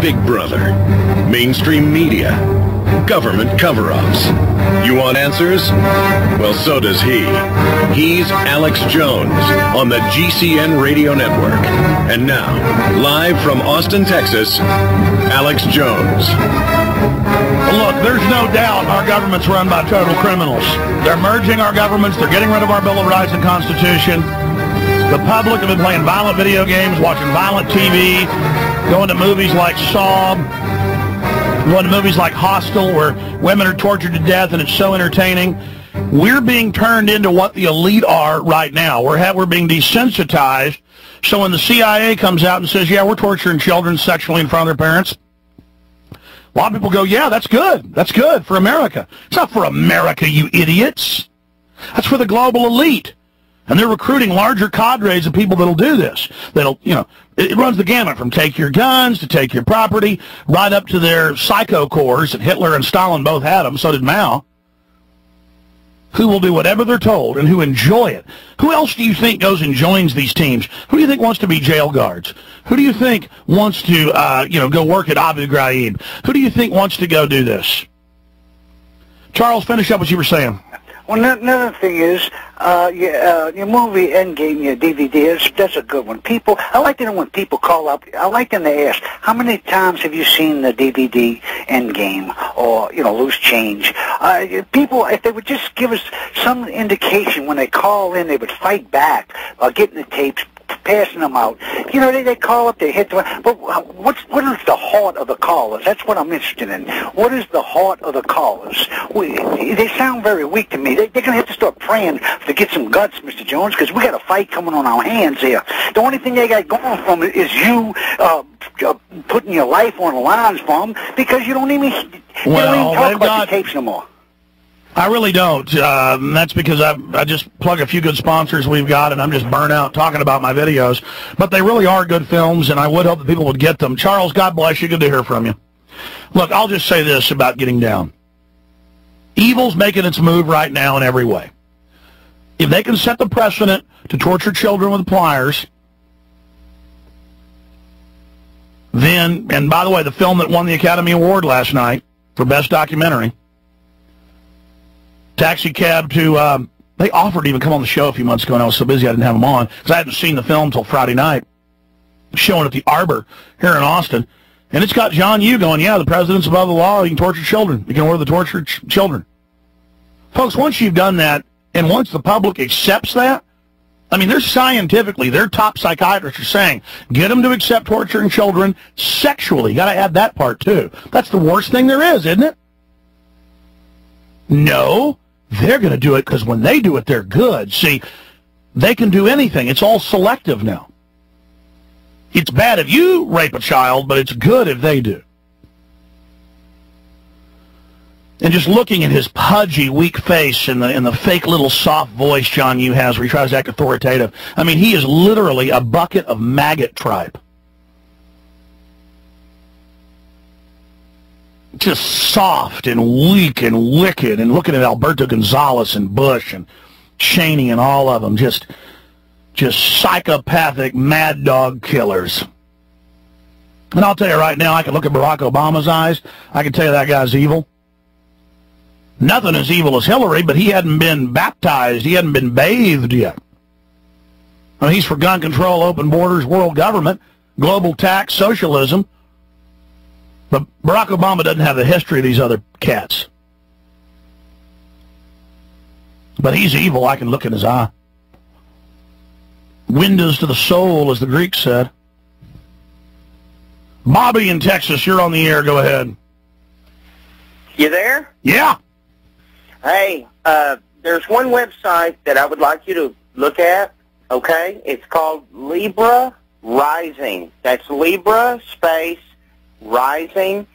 Big Brother, mainstream media, government cover-ups. You want answers? Well, so does he. He's Alex Jones on the GCN Radio Network. And now, live from Austin, Texas, Alex Jones. Look, there's no doubt our government's run by total criminals. They're merging our governments. They're getting rid of our Bill of Rights and Constitution. The public have been playing violent video games, watching violent TV, going to movies like Saw, going to movies like Hostel, where women are tortured to death, and it's so entertaining. We're being turned into what the elite are right now. We're being desensitized. So when the CIA comes out and says, yeah, we're torturing children sexually in front of their parents, a lot of people go, yeah, that's good. That's good for America. It's not for America, you idiots. That's for the global elite. And they're recruiting larger cadres of people that'll do this. That'll, you know, it runs the gamut from take your guns to take your property, right up to their psycho cores, and Hitler and Stalin both had them, so did Mao, who will do whatever they're told and who enjoy it. Who else do you think goes and joins these teams? Who do you think wants to be jail guards? Who do you think wants to, go work at Abu Ghraib? Who do you think wants to go do this? Charles, finish up what you were saying. Well, another thing is, your movie Endgame, your DVD, that's a good one. People, I like to know when people call up, I like them to ask, how many times have you seen the DVD Endgame or, Loose Change? People, if they would just give us some indication when they call in, they would fight back by getting the tapes, passing them out. They call up, they hit the... But what is the heart of the callers? That's what I'm interested in. What is the heart of the callers? They sound very weak to me. They're going to have to start praying to get some guts, Mr. Jones, because we got a fight coming on our hands here. The only thing they got going from it is you putting your life on the lines for them, because you don't even talk about the tapes no more. I really don't. That's because I just plug a few good sponsors we've got, and I'm just burnt out talking about my videos. But they really are good films, and I would hope that people would get them. Charles, God bless you. Good to hear from you. Look, I'll just say this about getting down. Evil's making its move right now in every way. If they can set the precedent to torture children with pliers, then, and by the way, the film that won the Academy Award last night for Best Documentary, Taxi Cab to, they offered to even come on the show a few months ago, and I was so busy I didn't have them on, because I hadn't seen the film until Friday night, showing at the Arbor here in Austin, and it's got John Yoo going, yeah, the president's above the law, you can torture children, you can order the tortured children. Folks, once you've done that, and once the public accepts that, I mean, their top psychiatrists are saying, get them to accept torturing children sexually. You got to add that part, too. That's the worst thing there is, isn't it? No. They're going to do it because when they do it, they're good. See, they can do anything. It's all selective now. It's bad if you rape a child, but it's good if they do. And just looking at his pudgy, weak face and the fake little soft voice John Yoo has where he tries to act authoritative, I mean, he is literally a bucket of maggot tripe. Just soft and weak and wicked, and looking at Alberto Gonzalez and Bush and Cheney and all of them, just psychopathic mad dog killers. And I'll tell you right now, I can look at Barack Obama's eyes, I can tell you that guy's evil. Nothing as evil as Hillary, but he hadn't been baptized, he hadn't been bathed yet. I mean, he's for gun control, open borders, world government, global tax, socialism. But Barack Obama doesn't have the history of these other cats. But he's evil. I can look in his eye. Windows to the soul, as the Greeks said. Bobby in Texas, you're on the air. Go ahead. You there? Yeah. Hey, there's one website that I would like you to look at, okay? It's called Libra Rising. That's Libra space Rising,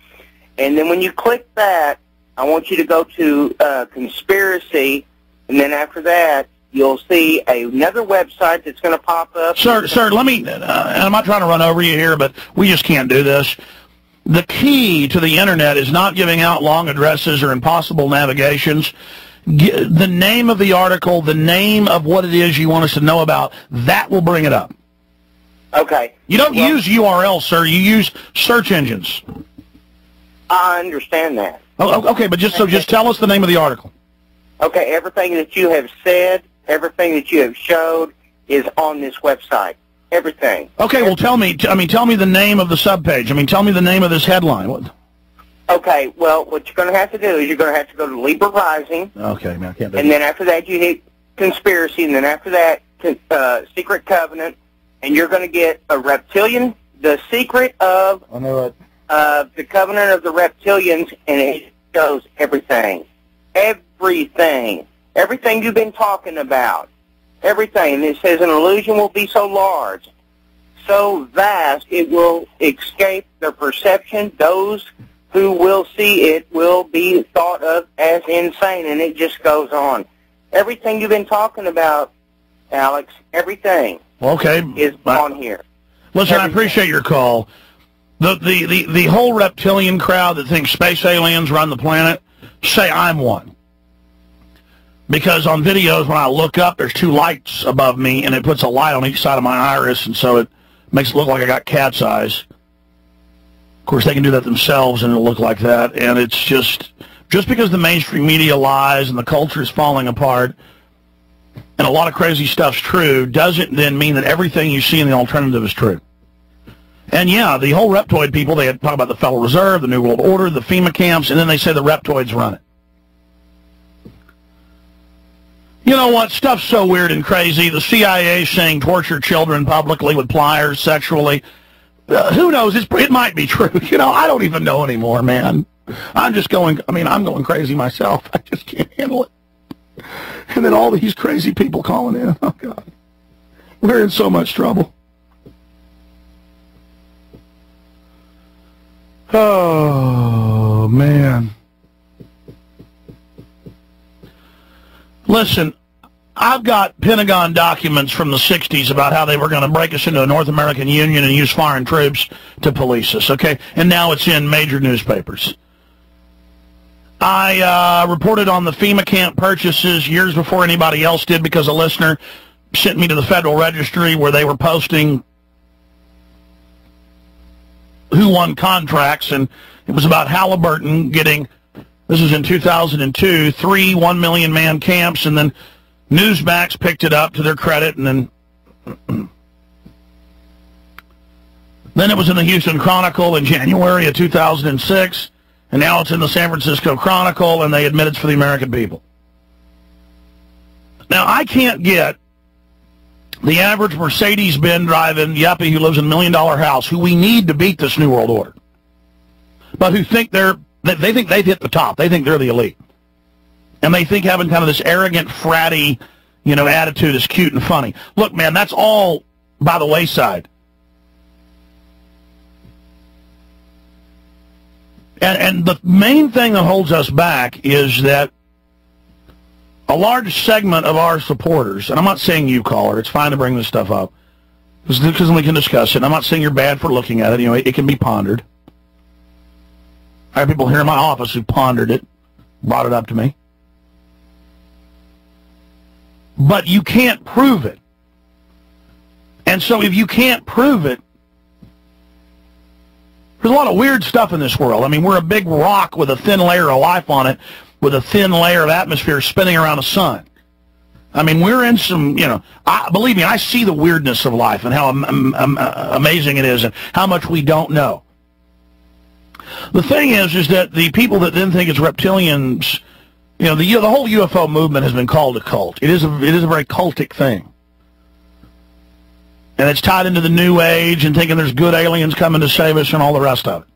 and then when you click that, I want you to go to conspiracy, and then after that, you'll see another website that's going to pop up. Sir, let me, and I'm not trying to run over you here, but we just can't do this. The key to the Internet is not giving out long addresses or impossible navigations. The name of the article, the name of what it is you want us to know about, that will bring it up. Okay. You don't use URLs, sir. You use search engines. I understand that. Oh, okay, but just tell us the name of the article. Okay, everything that you have said, everything that you have showed is on this website. Everything. Okay, well, tell me the name of the subpage. I mean, tell me the name of this headline. What? Okay, well, what you're going to have to do is you're going to have to go to Libra Rising. Okay, man, I can't do and then after that you hit conspiracy, and then after that secret covenant, and you're going to get a reptilian, the secret of the covenant of the reptilians, and it shows everything. Everything you've been talking about. Everything. And it says an illusion will be so large, so vast, it will escape their perception. Those who will see it will be thought of as insane, and it just goes on. Everything you've been talking about, Alex, everything is on here. Listen, I appreciate your call. The whole reptilian crowd that thinks space aliens run the planet, say I'm one. Because on videos, when I look up, there's two lights above me, and it puts a light on each side of my iris, and so it makes it look like I got cat's eyes. Of course, they can do that themselves, and it'll look like that. And it's just because the mainstream media lies and the culture is falling apart, and a lot of crazy stuff's true, doesn't then mean that everything you see in the alternative is true. And yeah, the whole reptoid people, they talk about the Federal Reserve, the New World Order, the FEMA camps, and then they say the reptoids run it. You know what? Stuff's so weird and crazy. The CIA saying torture children publicly with pliers sexually. Who knows? It might be true. You know, I don't even know anymore, man. I'm going crazy myself. I just can't handle it. And then all these crazy people calling in. Oh, God. We're in so much trouble. Oh, man. Listen, I've got Pentagon documents from the 60s about how they were going to break us into a North American Union and use foreign troops to police us, okay? And now it's in major newspapers. I reported on the FEMA camp purchases years before anybody else did because a listener sent me to the Federal Registry where they were posting who won contracts, and it was about Halliburton getting, this was in 2002, 3 1 million man camps, and then Newsmax picked it up to their credit, and then it was in the Houston Chronicle in January of 2006, and now it's in the San Francisco Chronicle, and they admit it's for the American people. Now, I can't get the average Mercedes-Benz driving yuppie who lives in $1 million house, who we need to beat this New World Order, but who think they think they've hit the top. They think they're the elite. And they think having kind of this arrogant, fratty, attitude is cute and funny. Look, man, that's all by the wayside. And the main thing that holds us back is that a large segment of our supporters, and I'm not saying you, caller, it's fine to bring this stuff up, because we can discuss it. I'm not saying you're bad for looking at it. It can be pondered. I have people here in my office who pondered it, brought it up to me. But you can't prove it. And so if you can't prove it, there's a lot of weird stuff in this world. I mean, we're a big rock with a thin layer of life on it, with a thin layer of atmosphere spinning around the sun. I mean, we're in some, believe me, I see the weirdness of life and how amazing it is and how much we don't know. The thing is that the people that then think it's reptilians, the whole UFO movement has been called a cult. It is a very cultic thing. And it's tied into the New Age and thinking there's good aliens coming to save us and all the rest of it.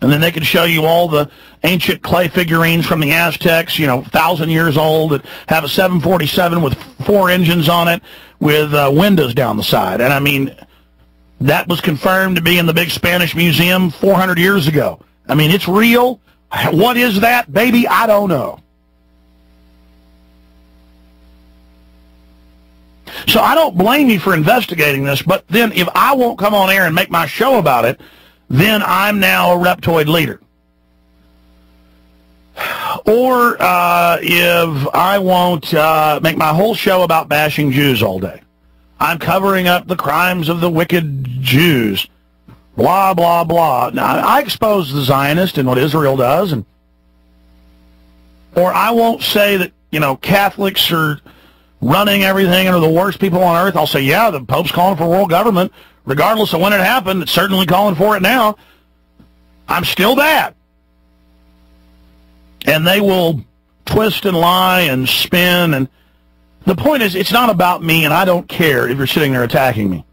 And then they can show you all the ancient clay figurines from the Aztecs, 1,000 years old, that have a 747 with 4 engines on it with windows down the side. And I mean, that was confirmed to be in the big Spanish museum 400 years ago. I mean, it's real. What is that, baby? I don't know. So I don't blame you for investigating this, but then if I won't come on air and make my show about it, then I'm now a reptoid leader. Or if I won't make my whole show about bashing Jews all day, I'm covering up the crimes of the wicked Jews. Blah, blah, blah. Now, I expose the Zionist and what Israel does, or I won't say that, you know, Catholics are running everything and are the worst people on earth. I'll say, yeah, the Pope's calling for world government. Regardless of when it happened, it's certainly calling for it now. I'm still bad. And they will twist and lie and spin. And the point is, it's not about me, and I don't care if you're sitting there attacking me.